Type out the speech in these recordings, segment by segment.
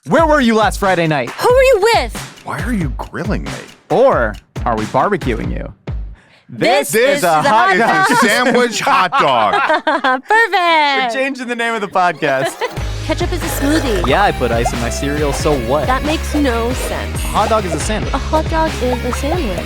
Where were you last Friday night? Who were you with? Why are you grilling me? Or are we barbecuing you? This is a hot dog. It's a sandwich hot dog. We're Perfect. changing the name of the podcast. Ketchup is a smoothie. Yeah, I put ice in my cereal, so what? That makes no sense. Hot dog is a sandwich. A hot dog is a sandwich.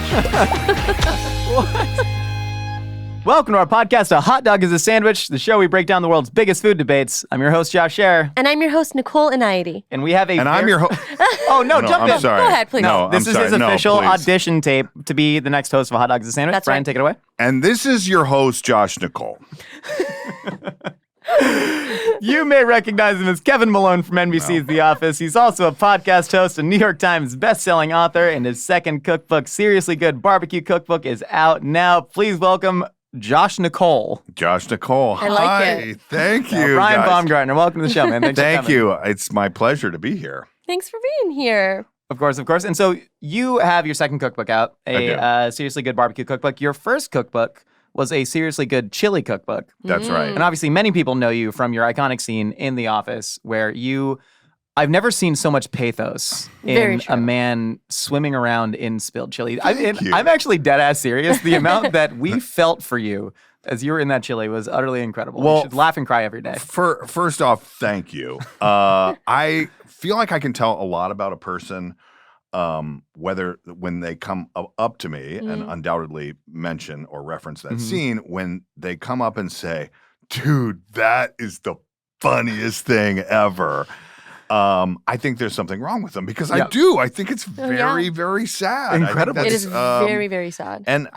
Welcome to our podcast, A Hot Dog is a Sandwich, the show we break down the world's biggest food debates. I'm your host, Josh Scherer. And I'm your host, Nicole Iniety. And we have a And I'm your host. Oh, no, No, jump I'm in. sorry. Go ahead, please. No, This I'm is sorry. his No, official please. audition tape to be the next host of A Hot Dog is a Sandwich. That's Brian, right. take it away. And this is your host, Josh Nicole. You may recognize him as Kevin Malone from NBC's The Office. He's also a podcast host, a New York Times best-selling author, and his second cookbook, Seriously Good Barbecue Cookbook, is out now. Please welcome Josh Nicole. Josh Nicole. I like Hi. it. Thank you. Brian guys. Baumgartner, welcome to the show, man. Thanks for Thank coming. you. It's my pleasure to be here. Thanks for being here. Of course. And so you have your second cookbook out, a Seriously Good Barbecue Cookbook. Your first cookbook was a Seriously Good Chili Cookbook. That's right. And obviously many people know you from your iconic scene in The Office where I've never seen so much pathos Very in true. a man swimming around in spilled chili. Thank you. I'm actually dead ass serious. The amount that we felt for you as you were in that chili was utterly incredible. Well, you should laugh and cry every day. First off, thank you. I feel like I can tell a lot about a person whether when they come up to me and undoubtedly mention or reference that scene, when they come up and say, dude, that is the funniest thing ever. I think there's something wrong with them because I do. I think it's very, very sad. Incredible. I think It is that's, very, very sad. And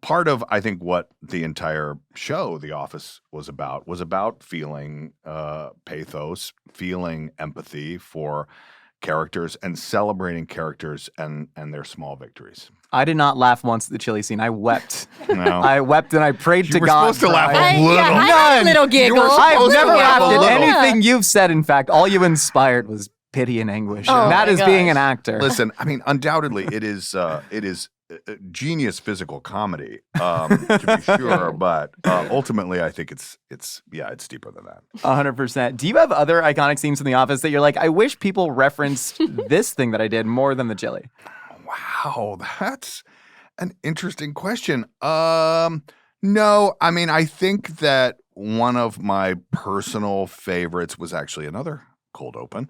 part of, I think, what the entire show, The Office, was about feeling pathos, feeling empathy for characters and celebrating characters and their small victories. I did not laugh once at the chili scene. I wept. No. I wept and I prayed You to were God. supposed to laugh Brian. a little. I had a little giggle. I've supposed never to laugh laughed a at little. anything you've said. In fact, all you inspired was pity and anguish. Oh and that my is being gosh. an actor. Listen, I mean, undoubtedly, it is genius physical comedy, to be sure. But ultimately, I think it's deeper than that. 100%. Do you have other iconic scenes in The Office that you're like, I wish people referenced this thing that I did more than the chili? Wow, that's an interesting question. No, I mean, I think that one of my personal favorites was actually another cold open.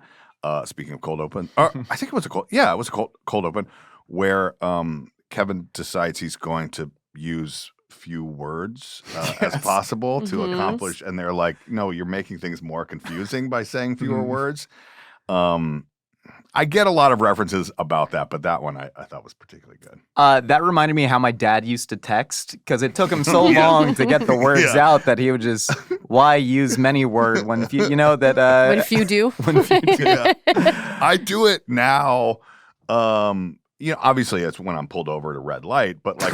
Speaking of cold open, I think it was a cold open where Kevin decides he's going to use few words as possible to accomplish, and they're like, no, you're making things more confusing by saying fewer words. I get a lot of references about that, but that one I thought was particularly good. That reminded me how my dad used to text because it took him so long to get the words out that he would just, why use many word when few, When few do. when few do. Yeah. I do it now. Obviously it's when I'm pulled over at a red light, but like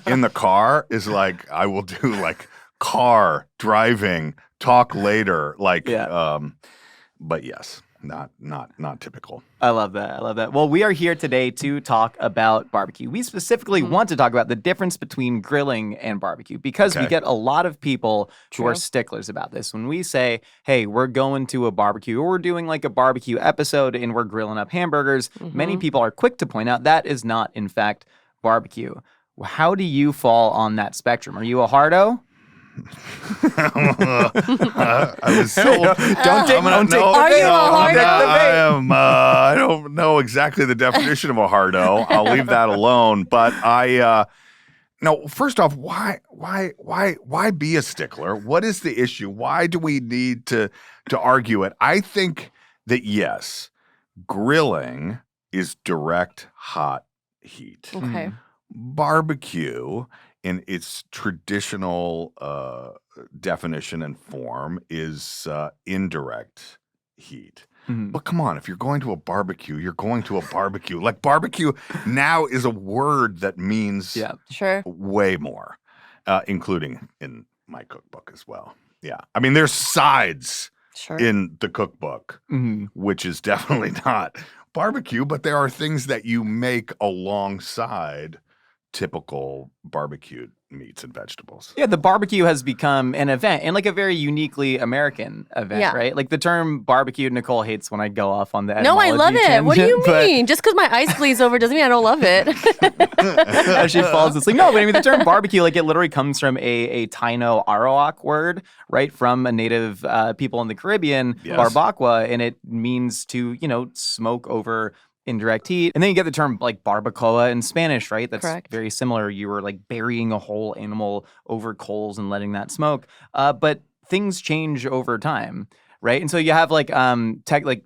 in the car is like I will do like car, driving, talk later, like but yes, not typical. I love that. Well, we are here today to talk about barbecue. We specifically want to talk about the difference between grilling and barbecue because we get a lot of people who are sticklers about this. When we say, hey, we're going to a barbecue or we're doing like a barbecue episode and we're grilling up hamburgers, many people are quick to point out that is not, in fact, barbecue. How do you fall on that spectrum? Are you a hardo? I was told. Don't take. Are you a hardo? I don't know exactly the definition of a hardo. I'll leave that alone. But no. First off, why be a stickler? What is the issue? Why do we need to argue it? I think that yes, grilling is direct hot heat. Okay. Barbecue, in its traditional definition and form, is indirect heat. But come on, if you're going to a barbecue, you're going to a barbecue. Like barbecue now is a word that means way more, including in my cookbook as well. Yeah. I mean, there's sides in the cookbook, which is definitely not barbecue, but there are things that you make alongside typical barbecued meats and vegetables. Yeah, the barbecue has become an event and like a very uniquely American event, right? Like the term barbecue, Nicole hates when I go off on the No, I love it. What do you mean? Just because my eyes glaze over doesn't mean I don't love it. As she falls asleep. No, but I mean the term barbecue, like it literally comes from a Taino Arawak word, right? From a native people in the Caribbean, barbacoa, and it means to, smoke over indirect heat. And then you get the term like barbacoa in Spanish, right? That's very similar. You were like burying a whole animal over coals and letting that smoke. But things change over time, right? And so you have like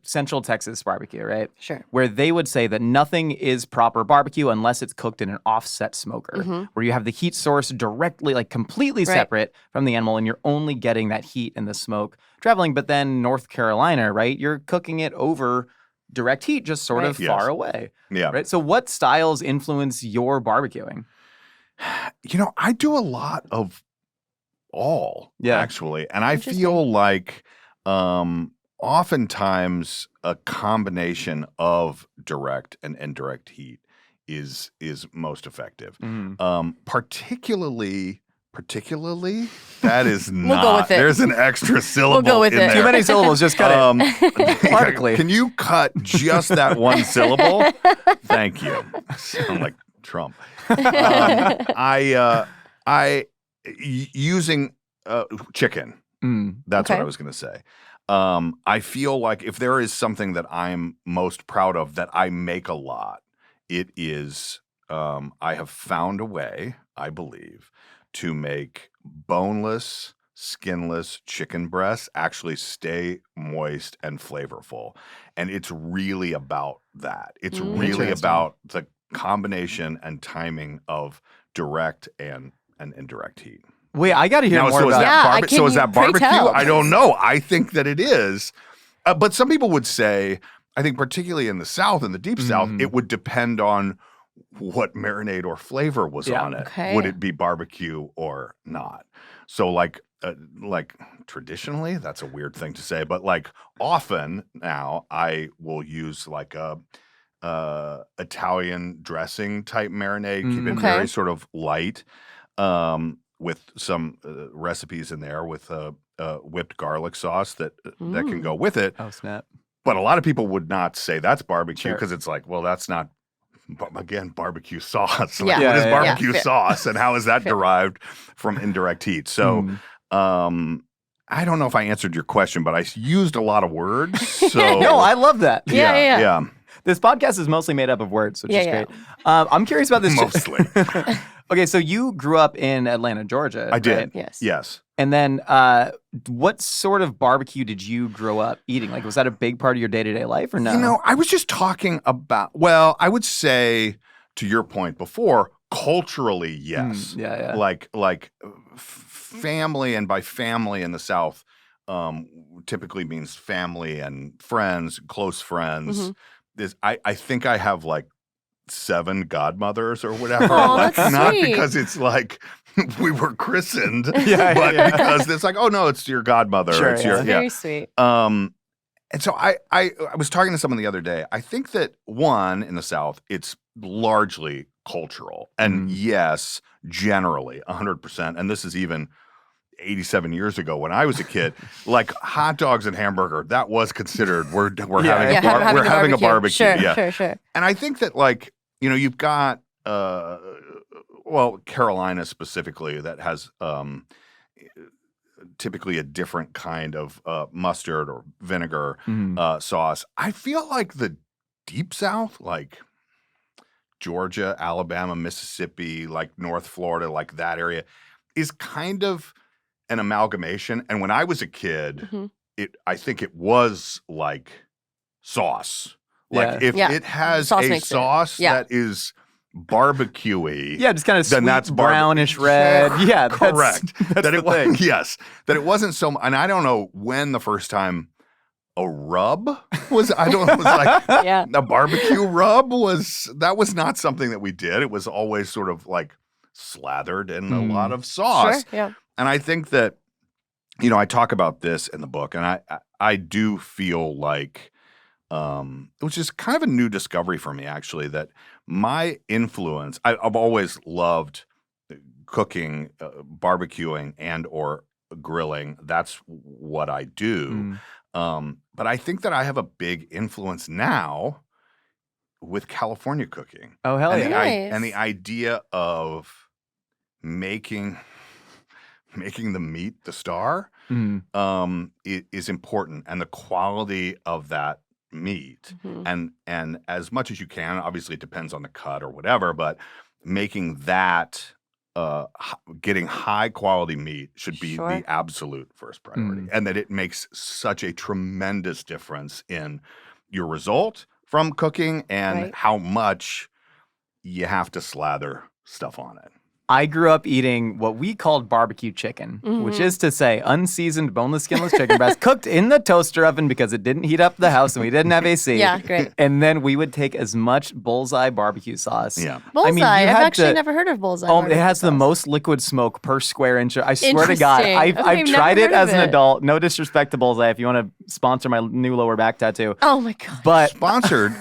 Central Texas barbecue, right? Sure. Where they would say that nothing is proper barbecue unless it's cooked in an offset smoker, where you have the heat source directly, like completely separate from the animal, and you're only getting that heat and the smoke traveling. But then North Carolina, right? You're cooking it over direct heat, just sort of far away. Yeah. Right. So what styles influence your barbecuing? I do a lot of all, actually. And I feel like oftentimes a combination of direct and indirect heat is most effective. Particularly, that is not. We'll go with it. There's an extra syllable. We'll go with in it. there. Too many syllables. Just cut it. Particularly. Can you cut just that one syllable? Thank you. Sound like Trump. Using chicken. That's what I was going to say. I feel like if there is something that I'm most proud of that I make a lot, it is I have found a way, I believe, to make boneless, skinless chicken breasts actually stay moist and flavorful. And it's really about that. It's really about the combination and timing of direct and indirect heat. Wait, I got to hear more about that. So is that barbecue? Tell. I don't know. I think that it is. But some people would say, I think particularly in the South, in the deep South, it would depend on what marinade or flavor was on it. Okay. Would it be barbecue or not? So like traditionally, that's a weird thing to say, but like often now I will use like a Italian dressing type marinade, keep it very sort of light, with some recipes in there with whipped garlic sauce that can go with it. Oh, snap. But a lot of people would not say that's barbecue because it's like, well, that's not, again, barbecue sauce. Like, what is barbecue sauce and how is that derived from indirect heat? So I don't know if I answered your question, but I used a lot of words. So no, I love that. Yeah. This podcast is mostly made up of words, which is great. I'm curious about this. Mostly. Okay, so you grew up in Atlanta, Georgia. I did. Right? Yes. And then what sort of barbecue did you grow up eating? Like, was that a big part of your day-to-day life or no? I was just talking about, well, I would say, to your point before, culturally, yes. Like family, and by family in the South typically means family and friends, close friends. I think I have like 7 godmothers or whatever. Oh, like that's not sweet. because it's like we were christened, but because it's like, oh no, it's your godmother. Sure, it's your, very sweet. And so I was talking to someone the other day. I think that one, in the South, it's largely cultural. And yes, generally 100%. And this is even 87 years ago when I was a kid, like hot dogs and hamburger, that was considered we're having a barbecue. Sure. And I think that like, you've got Carolina specifically that has typically a different kind of mustard or vinegar sauce. I feel like the deep South, like Georgia, Alabama, Mississippi, like North Florida, like that area, is kind of an amalgamation. And when I was a kid, I think it was like sauce. Like if it has sauce a sauce that is barbecue-y, just kind of sweet, then that's brownish red. Yeah, correct. That's that the it was thing. that it wasn't so. And I don't know when the first time a rub was. I don't know. It was like a barbecue rub was. That was not something that we did. It was always sort of like slathered in a lot of sauce. Sure. Yeah. And I think that, I talk about this in the book, and I do feel like, which is kind of a new discovery for me, actually, that my influence, I've always loved cooking, barbecuing, and or grilling. That's what I do. But I think that I have a big influence now with California cooking. Oh, hell and yeah. Nice. And the idea of making the meat the star is important, and the quality of that meat. And as much as you can, obviously it depends on the cut or whatever, but making that getting high quality meat should be the absolute first priority, and that it makes such a tremendous difference in your result from cooking and how much you have to slather stuff on it. I grew up eating what we called barbecue chicken, which is to say unseasoned, boneless, skinless chicken breast cooked in the toaster oven because it didn't heat up the house and we didn't have AC. Yeah, great. And then we would take as much Bullseye barbecue sauce. Yeah. Bullseye. I've actually never heard of Bullseye. It has the most liquid smoke per square inch. I swear to God, I've tried it as an adult. No disrespect to Bullseye. If you want to sponsor my new lower back tattoo. Oh my God. But sponsored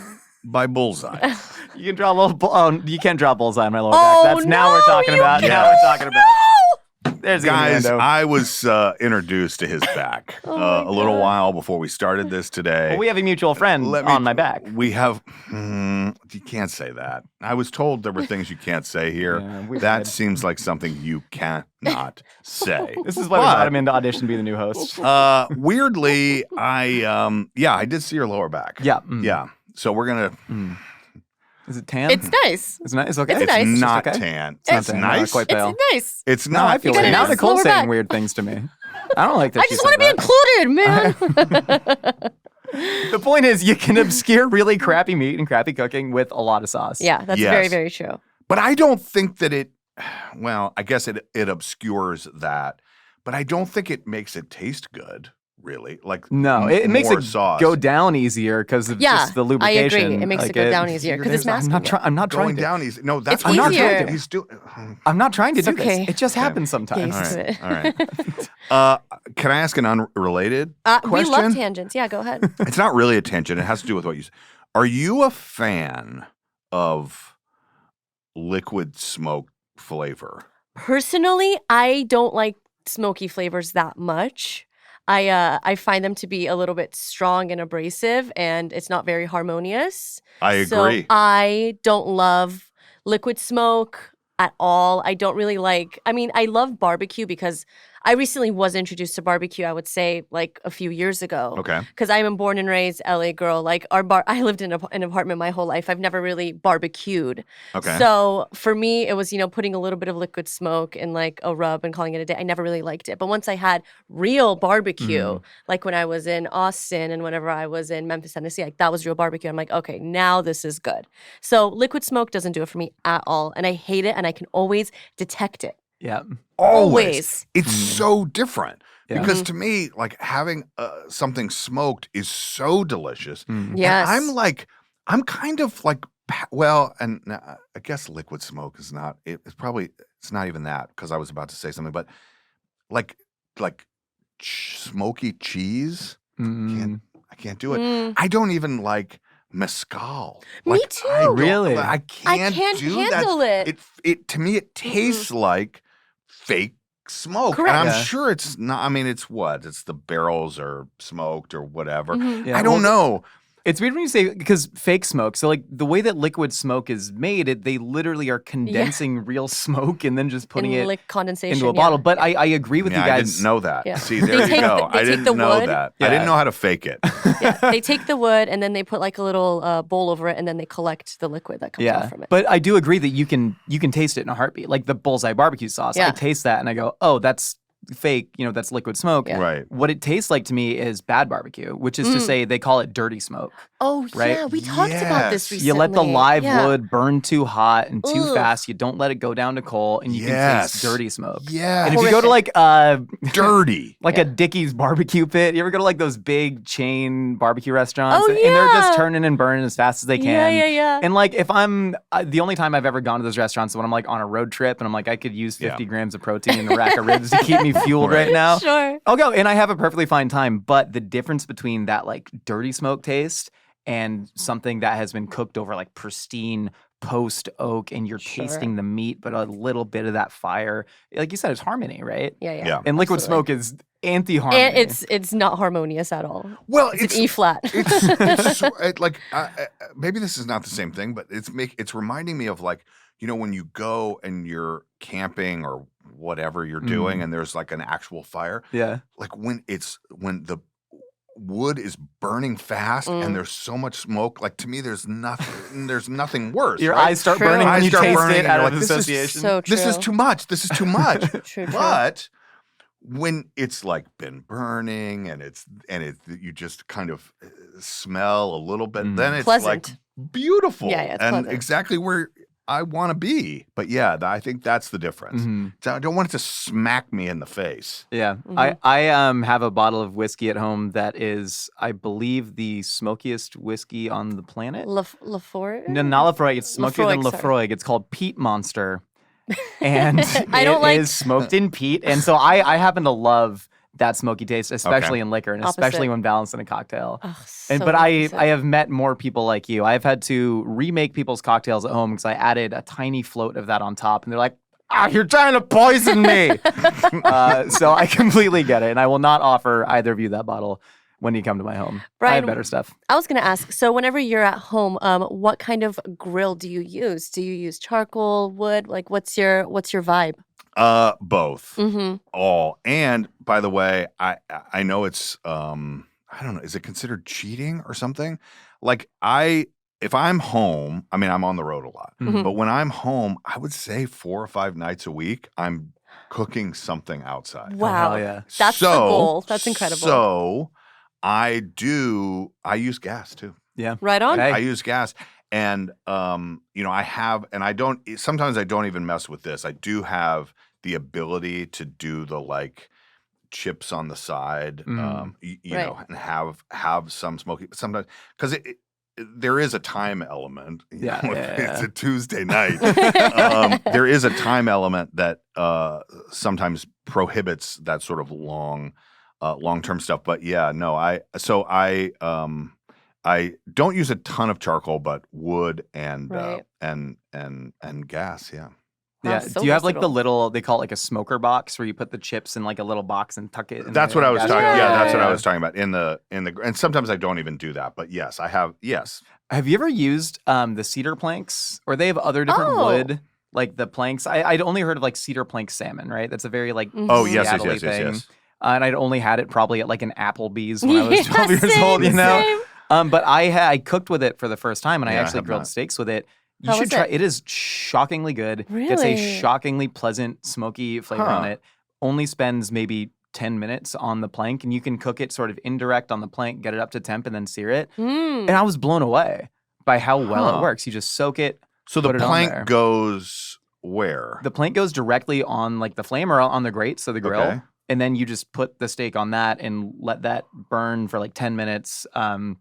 by Bullseye. You can draw a little. You can't draw Bullseye on my lower back. That's now we're talking about. can't. Now we're talking about. There's Guys, Innuendo. I was introduced to his back a little while before we started this today. Well, we have a mutual friend on my back. We have. You can't say that. I was told there were things you can't say here. Yeah, that seems like something you cannot say. This is why we brought him into audition to be the new host. Weirdly, I did see your lower back. Yeah. Yeah. So we're gonna. Is it tan? It's nice. It's nice. Okay. It's nice. It's not okay? tan. It's not It's tan, nice. not quite pale. It's nice. It's No, not. I feel got like a now nice Nicole's lower saying back. weird things to me. I don't like that. I just want to be included, man. The point is, you can obscure really crappy meat and crappy cooking with a lot of sauce. Yeah, that's Yes. very, very true. But I don't think that it. Well, I guess it obscures that, but I don't think it makes it taste good. Really, like No, it makes more it sauce. go down easier because of just the I lubrication. agree. It makes it go down easier because it's masking it. I'm not trying going to. down easy. No, that's It's what not easier. trying to. he's doing. I'm not trying to do okay. this. It just happens sometimes. Get used All to right. it. All right. Can I ask an unrelated We question? love tangents. Yeah, go ahead. It's not really a tangent. It has to do with what you said. Are you a fan of liquid smoke flavor? Personally, I don't like smoky flavors that much. I find them to be a little bit strong and abrasive, and it's not very harmonious. I agree. So I don't love liquid smoke at all. I don't really like. I mean, I love barbecue because I recently was introduced to barbecue. I would say like a few years ago. Okay. Because I'm a born and raised LA girl. Like I lived in an apartment my whole life. I've never really barbecued. Okay. So for me, it was putting a little bit of liquid smoke in like a rub and calling it a day. I never really liked it. But once I had real barbecue, like when I was in Austin and whenever I was in Memphis, Tennessee, like that was real barbecue. I'm like, okay, now this is good. So liquid smoke doesn't do it for me at all, and I hate it, and I can always detect it. Yeah. Always. It's so different. Yeah. Because to me, like having something smoked is so delicious. Yes. And I'm kind of like, and I guess liquid smoke is not, it's not even that, because I was about to say something, but like smoky cheese, I can't do it. I don't even like mezcal. Me too. Really? I can't do handle that. it. It to me, it tastes like fake smoke. Correct. And I'm Yeah. sure it's not. I mean, it's what? It's the barrels are smoked or whatever. Yeah, I don't know. It's weird when you say because fake smoke. So like the way that liquid smoke is made, they literally are condensing real smoke and then just putting in it condensation into a bottle. But I agree with Yeah, you I guys. didn't know that. Yeah. See, They there you take go. they I take didn't the know wood. that. I Yeah. didn't know how to fake it. Yeah, they take the wood and then they put like a little bowl over it and then they collect the liquid that comes off from it. But I do agree that you can taste it in a heartbeat. Like the Bullseye barbecue sauce. I Yeah. taste that and I go, oh, that's fake. That's liquid smoke. Yeah. Right. What it tastes like to me is bad barbecue, which is to say they call it dirty smoke. Oh, Right? yeah, we talked about this Yes. recently. You let the live Yeah. wood burn too hot and too Ugh. fast. You don't let it go down to coal, and you can Yes. taste dirty smoke. Yeah. And if you go to like Dirty. a Dickie's barbecue pit, you ever go to like those big chain barbecue restaurants, Oh, and they're just yeah. turning and burning as fast as they can. Yeah. And like if I'm the only time I've ever gone to those restaurants is when I'm like on a road trip and I'm like I could use 50 grams of protein and a rack of ribs to keep me fueled right now. Sure. I'll go and I have a perfectly fine time, but the difference between that like dirty smoke taste and something that has been cooked over like pristine, post oak and you're tasting the meat, but a little bit of that fire. Like you said, it's harmony, right? Yeah. And liquid smoke is anti-harmony. And it's not harmonious at all. Well, it's an E flat. Maybe this is not the same thing, but it's reminding me of like, when you go and you're camping or whatever you're doing and there's like an actual fire. Yeah. Like when the wood is burning fast and there's so much smoke, like to me there's nothing worse. Your eyes start burning when you taste it out of association. So true. This is too much. True. But when it's like been burning and you just kind of smell a little bit, then it's pleasant. Like beautiful. Yeah, it's and pleasant. exactly where I want to be. But yeah, I think that's the difference. So I don't want it to smack me in the face. Yeah. I have a bottle of whiskey at home that is, I believe, the smokiest whiskey on the planet. Lafroig? No, not Lafroig. It's smokier than Lafroig, Lafroig. It's called Peat Monster. And I don't it is smoked in peat. And so I happen to love that smoky taste, especially in liquor and especially when balanced in a cocktail. But I have met more people like you. I've had to remake people's cocktails at home because I added a tiny float of that on top. And they're like, you're trying to poison me. So I completely get it. And I will not offer either of you that bottle when you come to my home. Brian, I have better stuff. I was going to ask, so whenever you're at home, what kind of grill do you use? Do you use charcoal, wood? Like what's your vibe? Both. All. And by the way, I know it's I don't know, is it considered cheating or something? Like if I'm home, I mean I'm on the road a lot. But when I'm home, I would say 4 or 5 nights a week I'm cooking something outside. Wow. Oh, yeah. That's the goal. That's incredible. So I use gas too. Yeah. Right on. Hey. I use gas. And sometimes I don't even mess with this. I do have the ability to do the like chips on the side, you know, and have some smoky, but sometimes because there is a time element. It's a Tuesday night. There is a time element that sometimes prohibits that sort of long-term stuff. But yeah, no, I don't use a ton of charcoal, but wood and gas. Yeah. Yeah. So Do you have like the versatile. little, they call it like a smoker box where you put the chips in like a little box and tuck it in That's the what I was gas talking. grill? Yeah, that's what I was talking about in the and sometimes I don't even do that. But yes, I have. Yes. Have you ever used the cedar planks, or they have other different wood, like the planks? I'd only heard of like cedar plank salmon, right? That's a very like Oh yes, Seattle-y yes. thing. And I'd only had it probably at like an Applebee's when I was 12 years old, you know. But I cooked with it for the first time, and I actually grilled steaks with it. You should try. It is shockingly good. Really? It's a shockingly pleasant, smoky flavor on it. Only spends maybe 10 minutes on the plank, and you can cook it sort of indirect on the plank, get it up to temp, and then sear it. And I was blown away by how well it works. You just soak it. So the put it on there. plank goes where? The plank goes directly on like the flame or on the grate, so the grill. Okay. And then you just put the steak on that and let that burn for like 10 minutes. The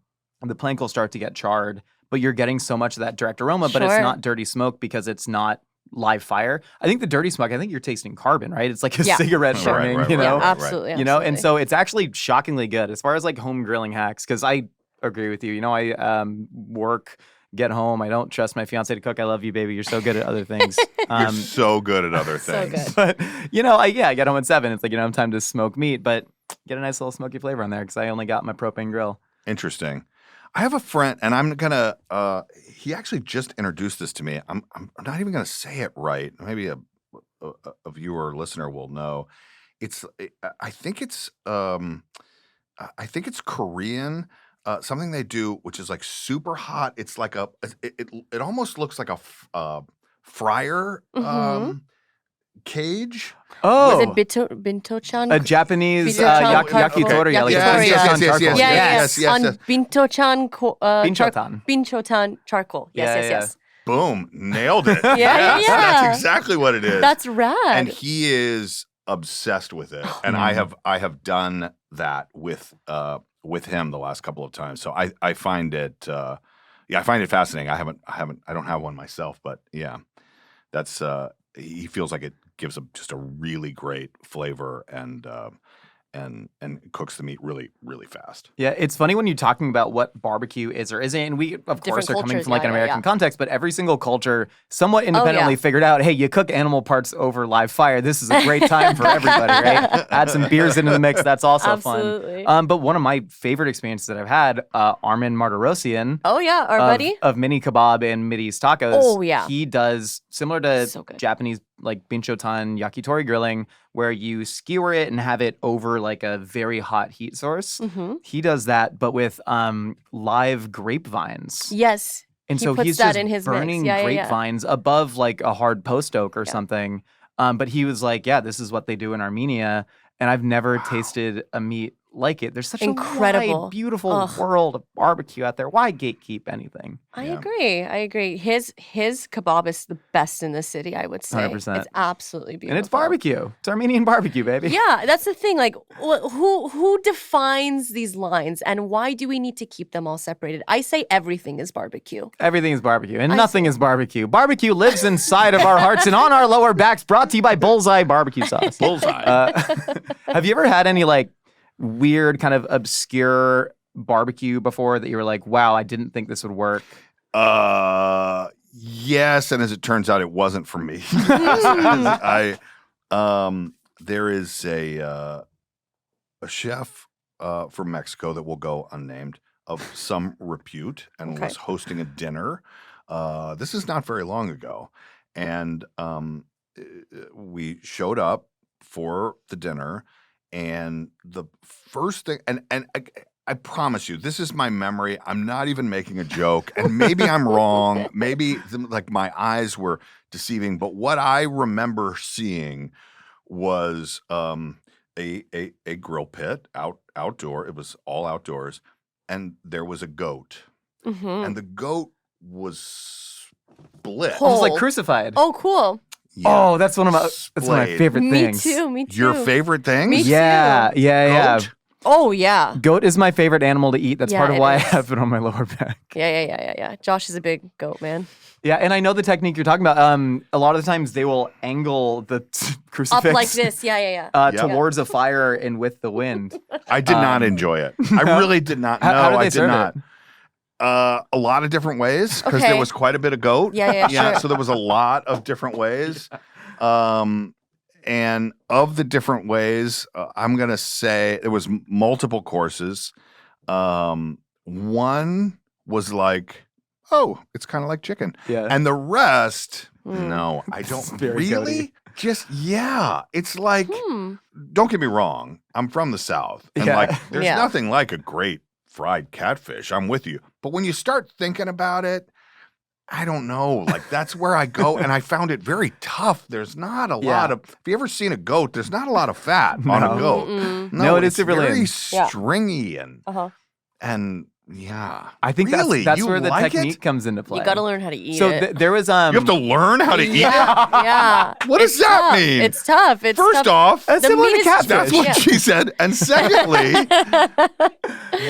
plank will start to get charred, but you're getting so much of that direct aroma, but it's not dirty smoke because it's not live fire. I think the dirty smoke, I think you're tasting carbon, right? It's like a cigarette burning, you know? Yeah, absolutely. You know, and so it's actually shockingly good as far as like home grilling hacks, because I agree with you. You know, I work, get home. I don't trust my fiance to cook. I love you, baby. You're so good at other things. You're so good at other So things. good. But, you know, I get home at 7. It's like, you know, time to smoke meat, but get a nice little smoky flavor on there because I only got my propane grill. Interesting. I have a friend, and I'm gonna. He actually just introduced this to me. I'm not even gonna say it right. Maybe a viewer or listener will know. I think it's Korean. Something they do, which is like super hot. It's like it almost looks like a fryer cage. Oh, Was it binto-chan? a Japanese Binto-chan yakitori. charcoal. Like Yes. On binto-chan Binchotan. bincho-chan charcoal. Yes. Boom, nailed it. Yeah. That's exactly what it is. That's rad. And he is obsessed with it. And I have done that with him the last couple of times. So I find it I find it fascinating. I don't have one myself, but yeah. That's he feels like it gives just a really great flavor and and cooks the meat really, really fast. Yeah, it's funny when you're talking about what barbecue is or isn't. And we, of course, are coming from like an American context, but every single culture somewhat independently figured out, hey, you cook animal parts over live fire. This is a great time for everybody, right? Add some beers into the mix. That's also fun. But one of my favorite experiences that I've had, Armin Martirosyan. Oh, yeah, our buddy. Of Mini Kebab and Mideast Tacos. Oh, yeah. He does similar to Japanese like binchotan yakitori grilling, where you skewer it and have it over like a very hot heat source. He does that, but with live grapevines. Yes. And so he's just in his burning grapevines above like a hard post oak or something. But he was like, yeah, this is what they do in Armenia. And I've never tasted a meat like it. There's such a wide, beautiful world of barbecue out there. Why gatekeep anything? I agree. His kebab is the best in the city, I would say. 100%. It's absolutely beautiful. And it's barbecue. It's Armenian barbecue, baby. Yeah, that's the thing. Like, who defines these lines, and why do we need to keep them all separated? I say everything is barbecue. Everything is barbecue, and nothing is barbecue. Barbecue lives inside of our hearts and on our lower backs, brought to you by Bullseye Barbecue Sauce. Bullseye. Have you ever had any, like, weird kind of obscure barbecue before that you were like, wow, I didn't think this would work? Yes, and as it turns out, it wasn't for me. There is a chef from Mexico that will go unnamed of some repute and was hosting a dinner. This is not very long ago, and we showed up for the dinner. And the first thing, and I promise you, this is my memory. I'm not even making a joke, and maybe I'm wrong. Maybe like my eyes were deceiving, but what I remember seeing was a grill pit outdoor. It was all outdoors, and there was a goat, and the goat was split, almost like crucified. Oh, cool. Yeah. Oh, that's one of my favorite things. Me too. Your favorite thing? Me too. Yeah. Goat? Oh, yeah. Goat is my favorite animal to eat. That's part of why I have it on my lower back. Yeah. Josh is a big goat man. Yeah, and I know the technique you're talking about. A lot of the times they will angle the crucifix up like this. Towards a fire and with the wind. I did not enjoy it. I really did not. No, how did they I did serve not. It? A lot of different ways because there was quite a bit of goat. Sure. So there was a lot of different ways. And of the different ways, I'm going to say there was multiple courses. One was like, oh, it's kind of like chicken. Yeah. And the rest, no, I don't really. Just, it's like, don't get me wrong. I'm from the South. And like, there's nothing like a great fried catfish. I'm with you. But when you start thinking about it, I don't know. Like, that's where I go. And I found it very tough. There's not a lot of, if you ever seen a goat, there's not a lot of fat on a goat. No, it is super very lean. Stringy and I think really? that's where the like technique comes into play. You got to learn how to eat so it. There was you have to learn how to eat it? Yeah. What does that mean? It's tough. First off, that's similar to catfish. That's what she said. And secondly,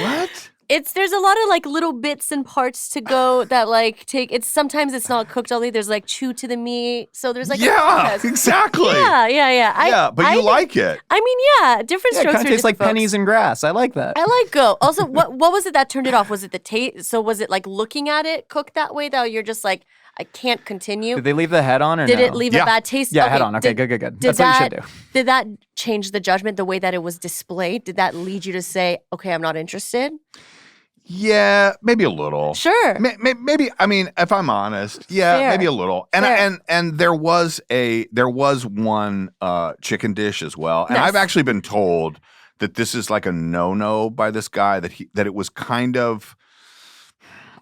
what? There's a lot of like little bits and parts to go that like sometimes it's not cooked all the way. There's like chew to the meat. So there's like exactly. Yeah. But you like it. I mean, different strokes. It kind of tastes like pennies and grass. I like that. I like goat. Also, what was it that turned it off? Was it the taste? So was it like looking at it cooked that way that you're just like, I can't continue? Did they leave the head on or Did no? it leave a bad taste? Yeah, head on. Okay, good. That's what you should do. Did that change the judgment, the way that it was displayed? Did that lead you to say, okay, I'm not interested? Yeah, maybe a little. Sure. Maybe. I mean, if I'm honest, maybe a little. And there was one chicken dish as well. And I've actually been told that this is like a no by this guy that it was kind of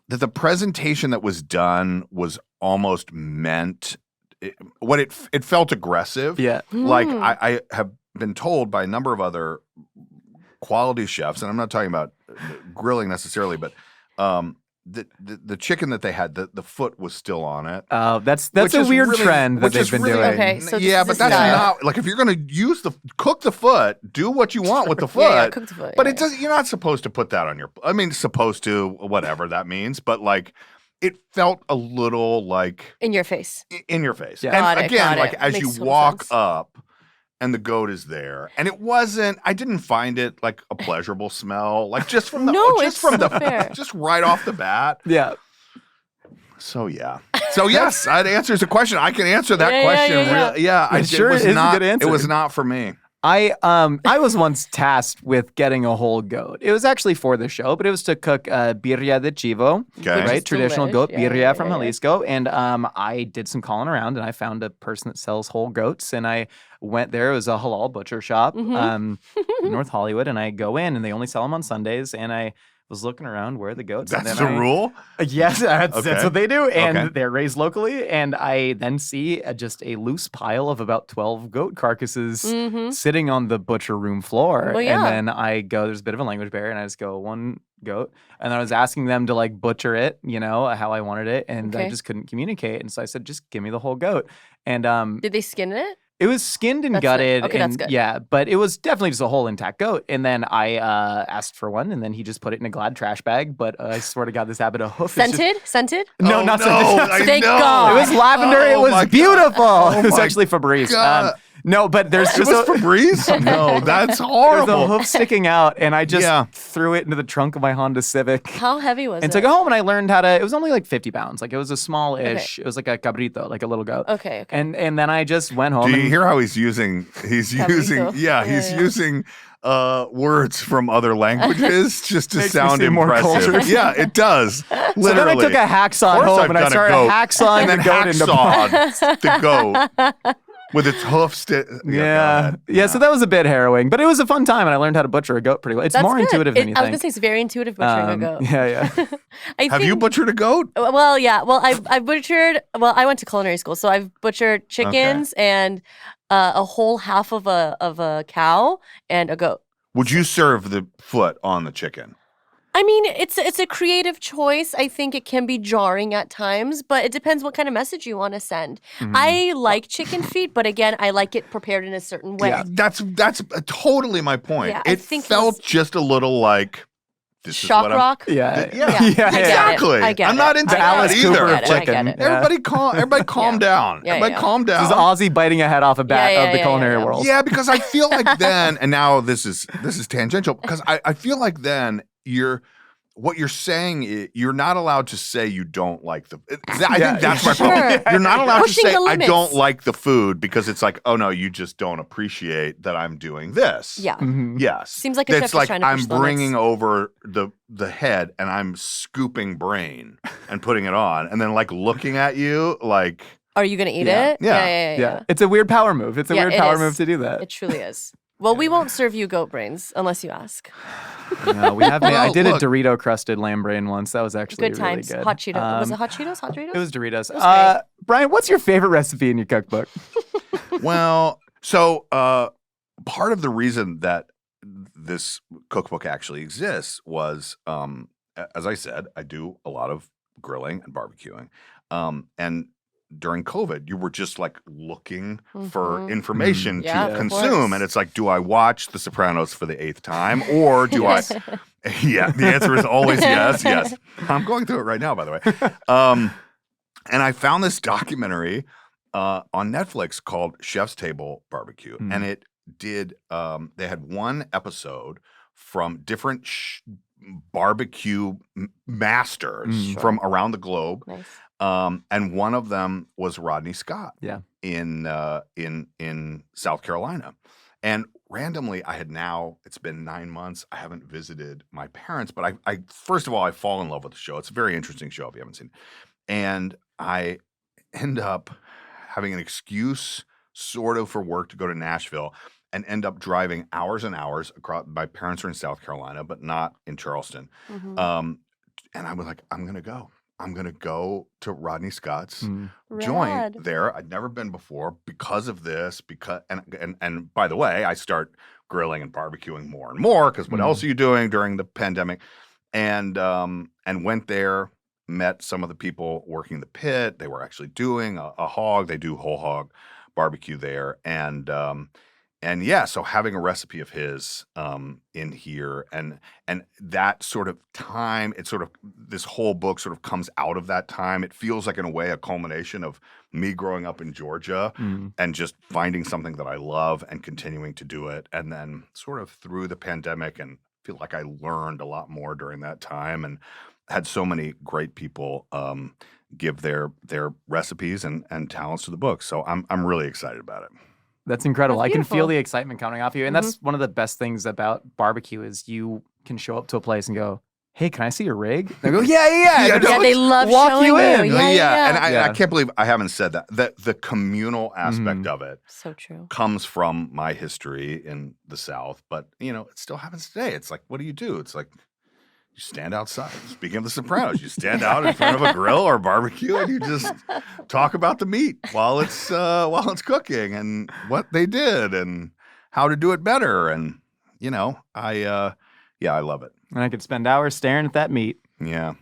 that the presentation that was done was almost meant. It felt aggressive. Yeah. Like I have been told by a number of other quality chefs, and I'm not talking about grilling necessarily, but the chicken that they had, the foot was still on it. Oh, that's a weird trend that they've been doing. Okay, so but that's not like if you're going to cook the foot, do what you want with the foot. Yeah, cook the foot. But it does. You're not supposed to put that on your. I mean, supposed to, whatever that means, but like. It felt a little like in your face. In your face. Yeah. And again, like as you walk up, and the goat is there. And I didn't find it like a pleasurable smell, like just from the, fair. just right off the bat. Yeah. So yeah. So yes, that answers the question. I can answer that question. It sure is a good answer. It was not for me. I was once tasked with getting a whole goat. It was actually for the show, but it was to cook birria de chivo, right? Traditional goat birria from Jalisco. And I did some calling around, and I found a person that sells whole goats. And I went there. It was a halal butcher shop in North Hollywood. And I go in, and they only sell them on Sundays. And I was looking around where are the goats. That's the rule? Yes, that's what they do. And they're raised locally. And I then see just a loose pile of about 12 goat carcasses sitting on the butcher room floor. Well, yeah. And then I go, there's a bit of a language barrier, and I just go, one goat. And I was asking them to like butcher it, how I wanted it. And I just couldn't communicate. And so I said, just give me the whole goat. And did they skin it? it was skinned and gutted. Okay, and, that's good. Yeah, but it was definitely just a whole intact goat. And then I asked for one, and then he just put it in a Glad trash bag. But I swear to God, this habit of hoof. Scented? Scented? No, not scented. Thank God. It was lavender. It was beautiful. Oh it was actually Febreze. No, but there's just it was Febreze? No, that's horrible. There's a hoof sticking out, and I just threw it into the trunk of my Honda Civic. How heavy was it? And took it home, and I learned how to. It was only like 50 pounds. Like it was a small-ish. It was like a cabrito, like a little goat. Okay. And then I just went home. Do you hear how he's using? He's using words from other languages just to sound impressive. Yeah, it does. Literally. So then I took a hacksaw home, and I started hacksawing the goat into the goat. With its hoofs. Yeah. So that was a bit harrowing, but it was a fun time, and I learned how to butcher a goat pretty well. It's more intuitive than you think. I was going to say it's very intuitive butchering a goat. Yeah. Have you butchered a goat? Well, yeah. Well, I butchered. Well, I went to culinary school, so I've butchered chickens and a whole half of a cow and a goat. Would you serve the foot on the chicken? I mean, it's a creative choice. I think it can be jarring at times, but it depends what kind of message you want to send. Mm-hmm. I like chicken feet, but again, I like it prepared in a certain way. Yeah, that's totally my point. Yeah, it felt just a little like this shock rock. Yeah. Exactly. I get I'm not into Alice Cooper either. chicken. Everybody calm down. Everybody calm down. This is Ozzy biting a head off a bat of the culinary world. Yeah, because I feel like then, and now this is tangential, because I feel like then what you're saying, you're not allowed to say you don't like the. I think that's my problem. You're not allowed to say I don't like the food because it's like, oh no, you just don't appreciate that I'm doing this. Yeah. Mm-hmm. Yes. Seems like a chef is trying to push I'm bringing over the head and I'm scooping brain and putting it on, and then like looking at you like. Are you gonna eat it? Yeah. It's a weird power move. It's a weird power move to do that. It truly is. Well, we won't serve you goat brains unless you ask. No, we have. I did a Dorito crusted lamb brain once. That was actually good times. Really good. Hot Cheetos. Was it Hot Cheetos? Hot Doritos? It was Doritos. It was Brian, what's your favorite recipe in your cookbook? Well, so part of the reason that this cookbook actually exists was, as I said, I do a lot of grilling and barbecuing, and during COVID, you were just like looking for information to consume. And it's like, do I watch The Sopranos for the 8th time? Or do I? Yeah, the answer is always yes. I'm going through it right now, by the way. And I found this documentary on Netflix called Chef's Table Barbecue. And it did, they had one episode from different barbecue masters from around the globe. Nice. And one of them was Rodney Scott in South Carolina. And randomly, it's been 9 months. I haven't visited my parents, but I first of all, I fall in love with the show. It's a very interesting show if you haven't seen it. And I end up having an excuse sort of for work to go to Nashville and end up driving hours and hours across. My parents are in South Carolina, but not in Charleston. Mm-hmm. And I was like, I'm going to go to Rodney Scott's joint there. I'd never been before because of this. And by the way, I start grilling and barbecuing more and more because what else are you doing during the pandemic? And went there, met some of the people working the pit. They were actually doing a hog. They do whole hog barbecue there, and yeah, so having a recipe of his in here and that sort of time, it's sort of this whole book sort of comes out of that time. It feels like in a way a culmination of me growing up in Georgia and just finding something that I love and continuing to do it. And then sort of through the pandemic, and feel like I learned a lot more during that time and had so many great people give their recipes and talents to the book. So I'm really excited about it. That's incredible. That's I can feel beautiful. the excitement coming off you. And that's one of the best things about barbecue is you can show up to a place and go, hey, can I see your rig? They go, yeah. Yeah, Yeah, they love walk showing you in. Yeah. And Yeah. I can't believe I haven't said that. The communal aspect of it So true. comes from my history in the South, but it still happens today. It's like, what do? It's like you stand outside. Speaking of The Sopranos, you stand out in front of a grill or a barbecue and you just talk about the meat while it's cooking and what they did and how to do it better. And I love it. And I could spend hours staring at that meat. Yeah.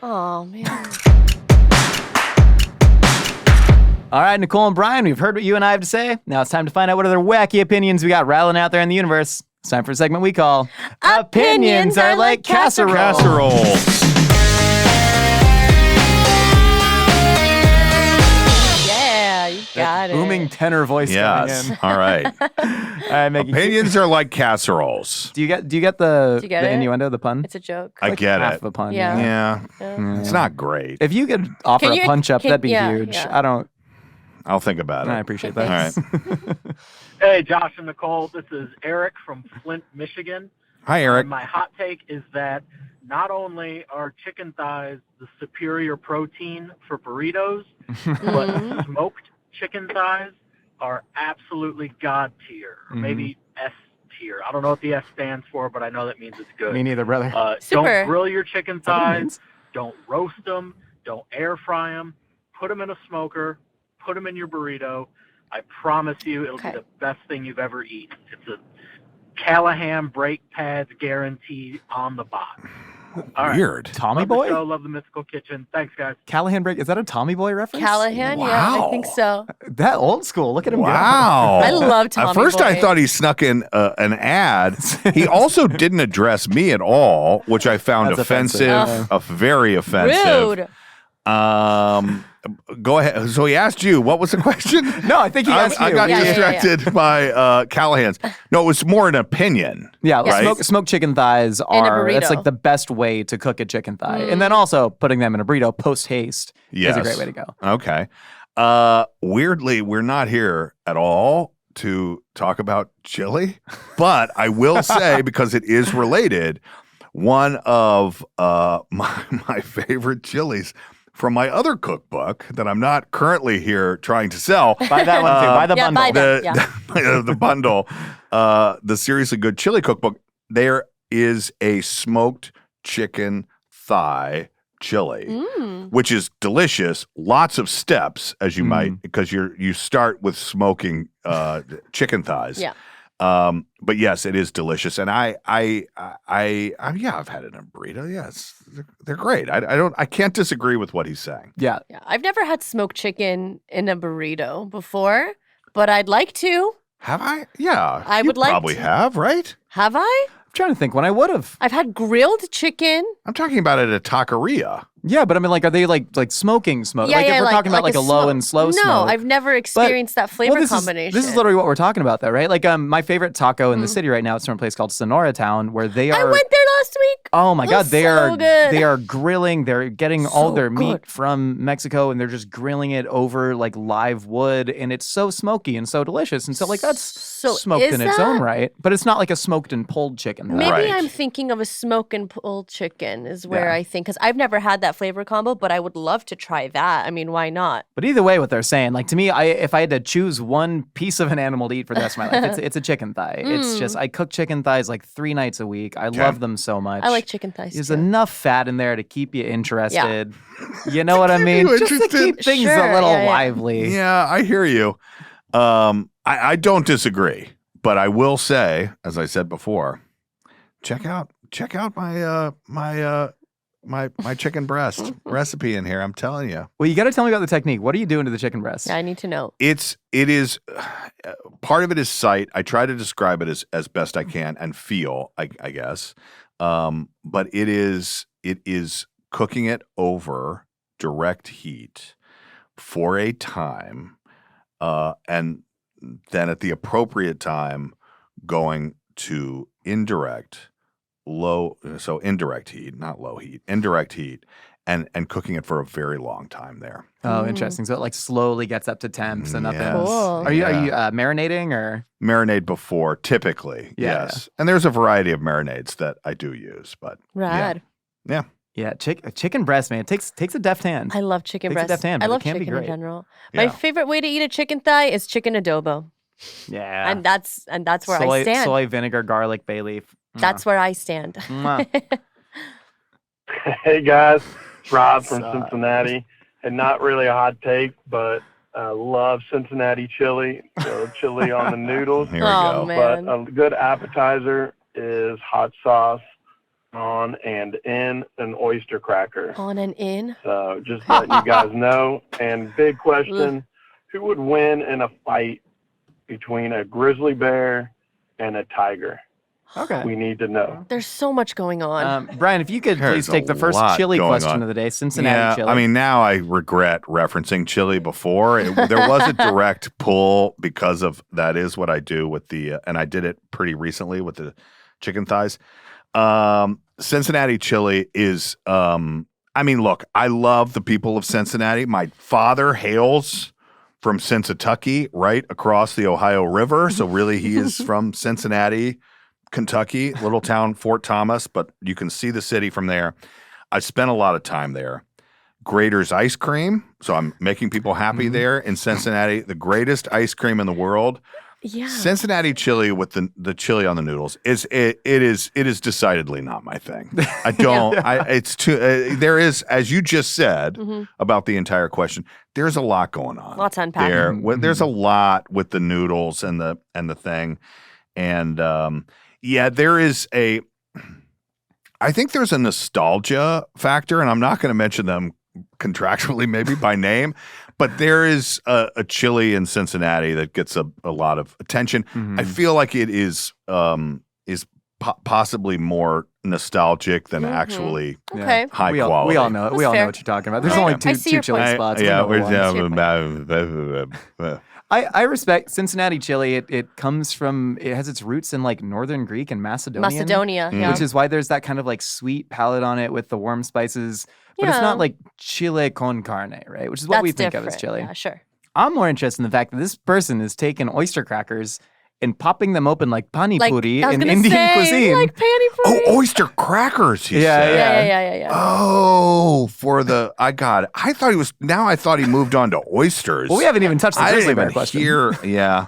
Oh, man. All right, Nicole and Brian, we've heard what you and I have to say. Now it's time to find out what other wacky opinions we got rattling out there in the universe. It's time for a segment we call Opinions Are Like Casseroles. Casseroles. Yeah, you got it. Booming tenor voice coming Yes. in. All right. All right, Maggie. Opinions are like casseroles. Do you get the, Do you get the it? innuendo, the pun? It's a joke. I get Half it. of a pun. Yeah. Yeah. It's not great. If you could offer Can a you- punch up, can- that'd be yeah, huge. yeah. I'll think about it. I appreciate Okay, that. All right. Hey, Josh and Nicole. This is Eric from Flint, Michigan. Hi, Eric. And my hot take is that not only are chicken thighs the superior protein for burritos, but smoked chicken thighs are absolutely God tier, or maybe S tier. I don't know what the S stands for, but I know that means it's good. Me neither, brother. Super. Don't grill your chicken that what it thighs. means? Don't roast them. Don't air fry them. Put them in a smoker. Put them in your burrito. I promise you it'll Okay. be the best thing you've ever eaten. It's a Callahan brake pads guaranteed on the box. All right. Weird. Tommy Love Boy? the show. Love the Mythical Kitchen. Thanks, guys. Callahan break. Is that a Tommy Boy reference? Callahan? Yeah, I think so. That old school. Look at him Wow. I love Tommy At first, I Boy. thought he snuck in an ad. He also didn't address me at all, which I found That's offensive, offensive. very offensive. Rude. Go ahead. So he asked you, what was the question? go. No, I think he asked I you. got Yeah, yeah, yeah. distracted by Callahan's. No, it was more an opinion. Yeah, Right? smoked chicken thighs a are it's burrito. like the best way to cook a chicken thigh. And then also putting them in a burrito post haste is Yes. a great way to go. Okay. Weirdly, we're not here at all to talk about chili, but I will say, because it is related, one of my favorite chilies from my other cookbook that I'm not currently here trying to sell. Buy that one too. Buy the Yeah, bundle. buy that. The bundle, the Seriously Good Chili Cookbook. There is a smoked chicken thigh chili, which is delicious. Lots of steps, as you might, because you start with smoking chicken thighs. Yeah. But yes, it is delicious, and I've had it in a burrito. Yes, they're great. I can't disagree with what he's saying. Yeah. Yeah, I've never had smoked chicken in a burrito before, but I'd like to. Have I? Yeah, I you would like probably to. have, right? Have I? I'm trying to think when I would have. I've had grilled chicken. I'm talking about it at a taqueria. Yeah, but I mean, like, are they like smoking smoke? Yeah, like, yeah, if we're talking about like a low smoke. and slow No, smoke. I've never experienced that flavor this combination. This is literally what we're talking about, though, right? Like, my favorite taco in the city right now is from a place called Sonora Town, where they I are. went there last week. Oh my It God, was they so are good. they are grilling. They're getting all So their meat good. from Mexico, and they're just grilling it over like live wood, and it's so smoky and so delicious. And so, like, that's So smoked is in its own that- right, but it's not like a smoked and pulled chicken. Maybe Right. I'm thinking of a smoke and pulled chicken is where Yeah. I think, because I've never had that flavor combo, but I would love to try that. I mean, why not? But either way, what they're saying, like to me, if I had to choose one piece of an animal to eat for the rest of my life, it's a chicken thigh. It's just I cook chicken thighs like 3 nights a week. I love them so much. I like chicken thighs There's too. enough fat in there to keep you interested. You know what I keep mean? you Just to interested. keep things Sure, a little yeah, yeah. lively. Yeah, I hear you. I don't disagree, but I will say, as I said before, check out my my chicken breast recipe in here. I'm telling you. Well, you got to tell me about the technique. What are you doing to the chicken breast? Yeah, I need to know. It is part of it is sight. I try to describe it as best I can and feel, I guess. But it is cooking it over direct heat for a time, and then at the appropriate time going to indirect heat, not low heat, indirect heat, and cooking it for a very long time there. Oh, interesting. So it like slowly gets up to temp, so nothing. Yes. Cool. Are you marinating or? Marinade before, typically, yes. And there's a variety of marinades that I do use, but Rad. yeah. Yeah, chicken breast, man. It takes a deft hand. I love chicken Takes a breast. deft hand, I but it love can be chicken in great. general. Yeah. My favorite way to eat a chicken thigh is chicken adobo. Yeah. And that's where I stand. Soy, vinegar, garlic, bay leaf. That's where I stand. Mwah. Hey guys, it's Rob from Cincinnati, and not really a hot take, but I love Cincinnati chili. Chili on the noodles. Here we Oh, go. man. But a good appetizer is hot sauce on and in an oyster cracker. On and in. So just letting you guys know. And big question, who would win in a fight between a grizzly bear and a tiger? Okay. We need to know. There's so much going on. Brian, if you could There's please take a the first lot chili going question on. of the day, Cincinnati chili. I mean, now I regret referencing chili before. There was a direct pull because of that is what I do with the, and I did it pretty recently with the chicken thighs. Cincinnati chili is, I mean, look, I love the people of Cincinnati. My father hails from Cincinnati, right across the Ohio River. So really he is from Cincinnati, Kentucky, little town, Fort Thomas, but you can see the city from there. I spent a lot of time there. Grater's ice cream. So I'm making people happy there in Cincinnati. The greatest ice cream in the world. Yeah. Cincinnati chili with the chili on the noodles is decidedly not my thing. I don't. It's too. There is, as you just said about the entire question. There's a lot going on. Lots to unpack. There's a lot with the noodles and the thing, and there is a. I think there's a nostalgia factor, and I'm not going to mention them contractually, maybe by name. But there is a chili in Cincinnati that gets a lot of attention. I feel like it is possibly more nostalgic than actually Okay. high we quality. all know it. We all know fair. what you're talking about. There's I- only I two see your chili point. spots. Yeah, We know one. I respect Cincinnati chili. It comes from, it has its roots in like Northern Greek and Macedonian. Macedonia. Yeah. Which is why there's that kind of like sweet palate on it with the warm spices. But it's Yeah. not like chile con carne, right? Which is what we That's think of as different. chili. Yeah, sure. I'm more interested in the fact that this person is taking oyster crackers and popping them open like pani Like, puri I was in gonna Indian say, cuisine. like pani puri. Oh, oyster crackers. He Yeah, said. Yeah. Oh, for the I thought he moved on to oysters. Well, we haven't even touched the I grizzly didn't bear even question. hear.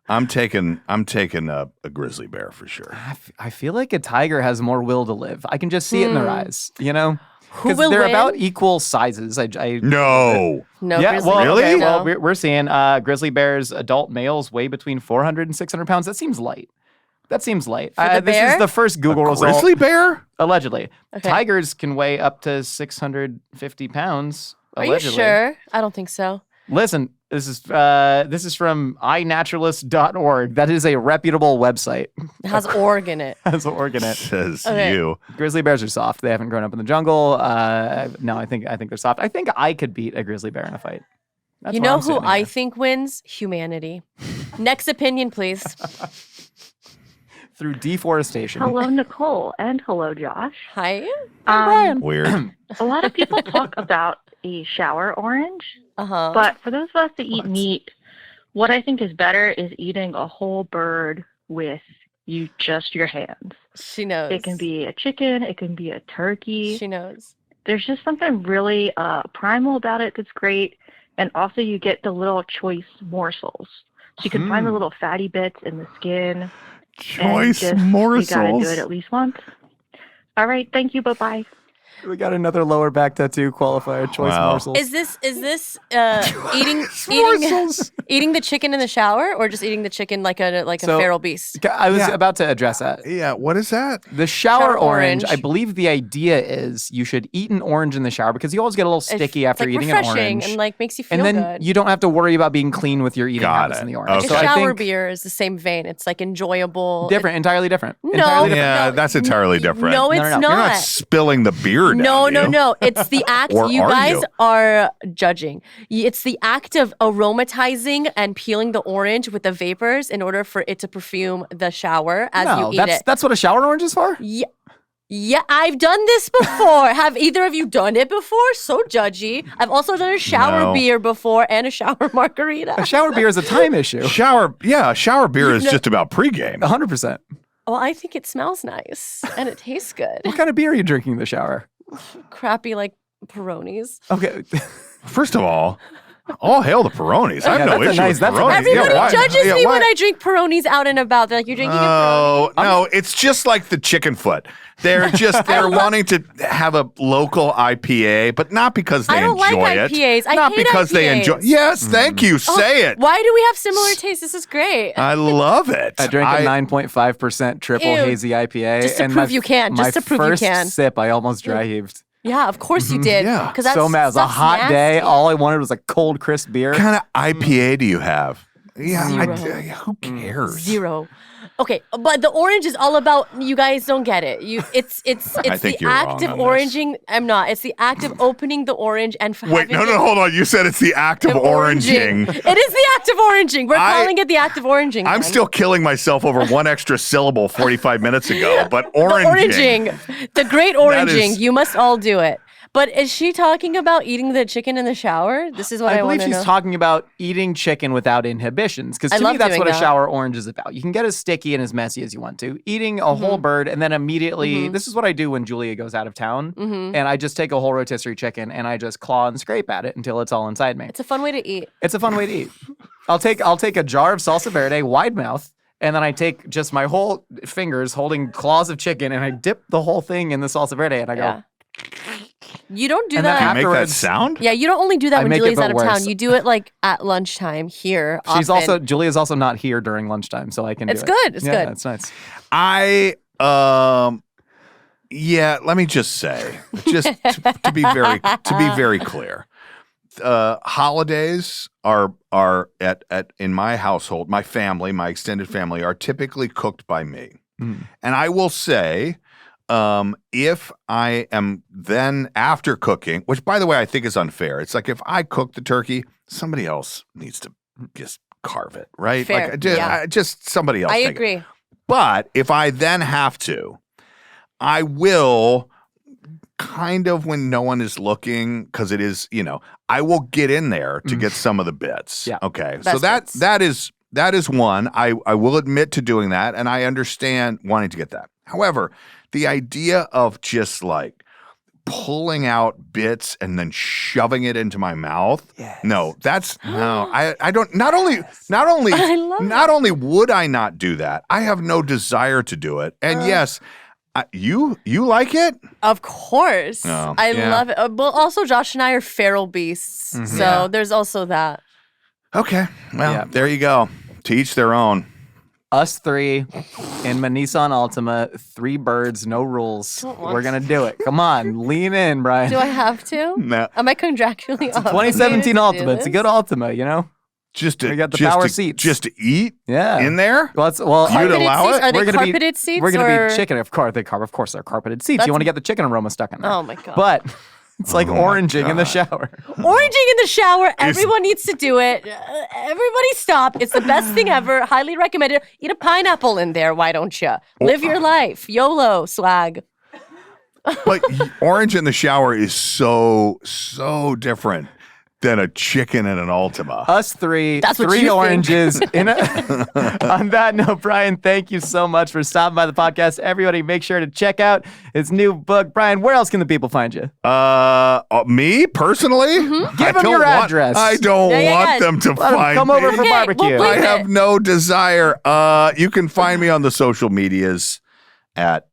I'm taking a grizzly bear for sure. I feel like a tiger has more will to live. I can just see it in their eyes, you know? Who Because will they're win? about equal sizes. No. No. Yeah, grizzly well, bear, Really? okay, no. well, we're seeing grizzly bears, adult males weigh between 400 and 600 pounds. That seems light. For the this bear? is the first Google result. Grizzly bear? Allegedly. Okay. Tigers can weigh up to 650 pounds. Are you Allegedly. sure? I don't think so. Listen, this is from iNaturalist.org. That is a reputable website. It has org in it. Has an org in it. Says Okay. you. Grizzly bears are soft. They haven't grown up in the jungle. No, I think they're soft. I think I could beat a grizzly bear in a fight. That's You where know I'm who standing I here. think wins? Humanity. Next opinion, please. Through deforestation. Hello, Nicole, and hello, Josh. Hi. Weird. A lot of people talk about a shower orange, Uh-huh. but for those of us that eat What? meat, what I think is better is eating a whole bird with just your hands. She knows. It can be a chicken, it can be a turkey. She knows. There's just something really primal about it that's great, and also you get the little choice morsels. So you can find the little fatty bits in the skin. Choice and just, morsels. You gotta do it at least once. All right, thank you. Bye bye. We got another lower back tattoo qualifier. Choice morsels. Is this eating the chicken in the shower or just eating the chicken like a feral beast? I was about to address that. Yeah, what is that? The shower orange. I believe the idea is you should eat an orange in the shower because you always get a little sticky after eating an orange. And like makes you feel good. And then good. you don't have to worry about being clean with your eating habits in the orange. Okay. So a shower I think beer is the same vein. It's like enjoyable. Different, entirely different. That's entirely different. No, it's not. You're not spilling the beer down. No. It's the act. You guys are judging. It's the act of aromatizing and peeling the orange with the vapors in order for it to perfume the shower as you eat it. That's what a shower orange is for? Yeah, I've done this before. Have either of you done it before? So judgy. I've also done a shower beer before and a shower margarita. A shower beer is a time issue. Shower beer is just about pregame. 100%. Well, I think it smells nice and it tastes good. What kind of beer are you drinking in the shower? Crappy, like, Peronis. Okay. First of all hail the Peronis. I have no issue with Peronis. Everybody judges me when I drink Peronis out and about. They're like, you're drinking a Peroni. No, it's just like the chicken foot. They're wanting to have a local IPA, but not because they enjoy it. I don't like IPAs. I not hate because IPAs. they enjoy. Yes, thank you. Say it. Why do we have similar tastes? This is great. I love it. I drank a 9.5% triple hazy IPA. Just to prove you can. Just to prove you can. My first sip, I almost dry heaved. Yeah, of course you did. Yeah. That's so mad. It was a hot day. All I wanted was a cold, crisp beer. What kind of IPA do you have? Yeah, who cares? Zero. Okay, but the orange is all about, you guys don't get it. It's the act of oranging. I'm not. It's the act of opening the orange and hold on. You said it's the act of oranging. It is the act of oranging. We're calling it the act of oranging. I'm still killing myself over one extra syllable 45 minutes ago, but oranging. The great oranging. You must all do it. But is she talking about eating the chicken in the shower? This is what I want to know. I believe she's talking about eating chicken without inhibitions. Because to me, that's what a shower orange is about. You can get as sticky and as messy as you want to. Eating a whole bird and then immediately, this is what I do when Julia goes out of town. And I just take a whole rotisserie chicken and I just claw and scrape at it until it's all inside me. It's a fun way to eat. It's a fun way to eat. I'll take a jar of salsa verde, wide mouth, and then I take just my whole fingers holding claws of chicken and I dip the whole thing in the salsa verde and I go... You don't do and that. Then you make that sound? Yeah, you don't only do that when Julia's out of town. You do it like at lunchtime here. Julia's also not here during lunchtime, so I can do it. It's good. It's good. It's nice. Let me just say, to be very clear, holidays are in my household, my family, my extended family are typically cooked by me. And I will say, if I am then after cooking, which by the way, I think is unfair. It's like if I cook the turkey, somebody else needs to just carve it, right? Fair. Just somebody else. I agree. It. But if I then have to, I will kind of when no one is looking, because it is, I will get in there to get some of the bits. Yeah. Okay. So that is one. I will admit to doing that, and I understand wanting to get that. However, the idea of just like pulling out bits and then shoving it into my mouth. Yes. No, I don't, not only would I not do that, I have no desire to do it. And yes, you like it? Of course. I love it. Well, also Josh and I are feral beasts. Mm-hmm. So there's also that. Okay. Well, there you go. To each their own. Us three in my Nissan Altima, 3 birds, no rules. We're going to do it. Come on, lean in, Brian. Do I have to? No. Am I contractually obligated? 2017 Altima. It's a good Altima, We got the power seats. Just to eat? Yeah. In there? Well, you'd allow it? Are they carpeted seats? We're going to be chicken. Of course, they're carpeted seats. You want to get the chicken aroma stuck in there. Oh, my God. But... It's like oranging in the shower. Oranging in the shower. Everyone needs to do it. Everybody stop. It's the best thing ever. Highly recommended. Eat a pineapple in there. Why don't you? Live your life. YOLO swag. But orange in the shower is so different than a chicken and an Altima. Us three, That's what 3 you oranges. On that note, Brian, thank you so much for stopping by the podcast. Everybody, make sure to check out his new book. Brian, where else can the people find you? Me personally? Mm-hmm. Give them your address. I don't want them to find come me. over for barbecue. We'll I have no desire. You can find me on the social medias at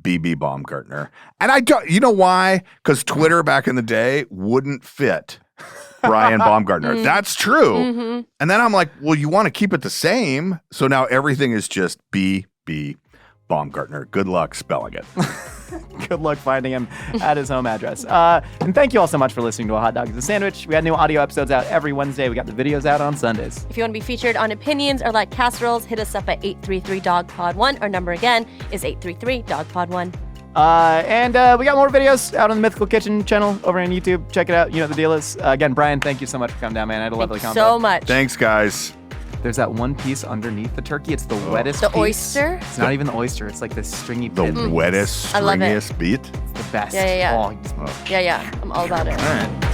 BB Baumgartner. And I don't, you know why? Because Twitter back in the day wouldn't fit Brian Baumgartner. That's true. Mm-hmm. And then I'm like, well, you want to keep it the same. So now everything is just BB Baumgartner. Good luck spelling it. Good luck finding him at his home address. And thank you all so much for listening to A Hot Dog is a Sandwich. We got new audio episodes out every Wednesday. We got the videos out on Sundays. If you want to be featured on Opinions or like Casseroles, hit us up at 833-DOG-POD1. Our number again is 833-DOG-POD1. And we got more videos out on the Mythical Kitchen channel over on YouTube. Check it out. You know what the deal is. Again, Brian, thank you so much for coming down, man. I had a lovely Thank you convo. so much. Thanks, guys. There's that one piece underneath the turkey. It's the wettest The piece. oyster? It's not even the oyster. It's like this stringy The bit. wettest, I love it. stringiest beat. It's the best. Yeah. Oh, Yeah. I'm all about it. All right.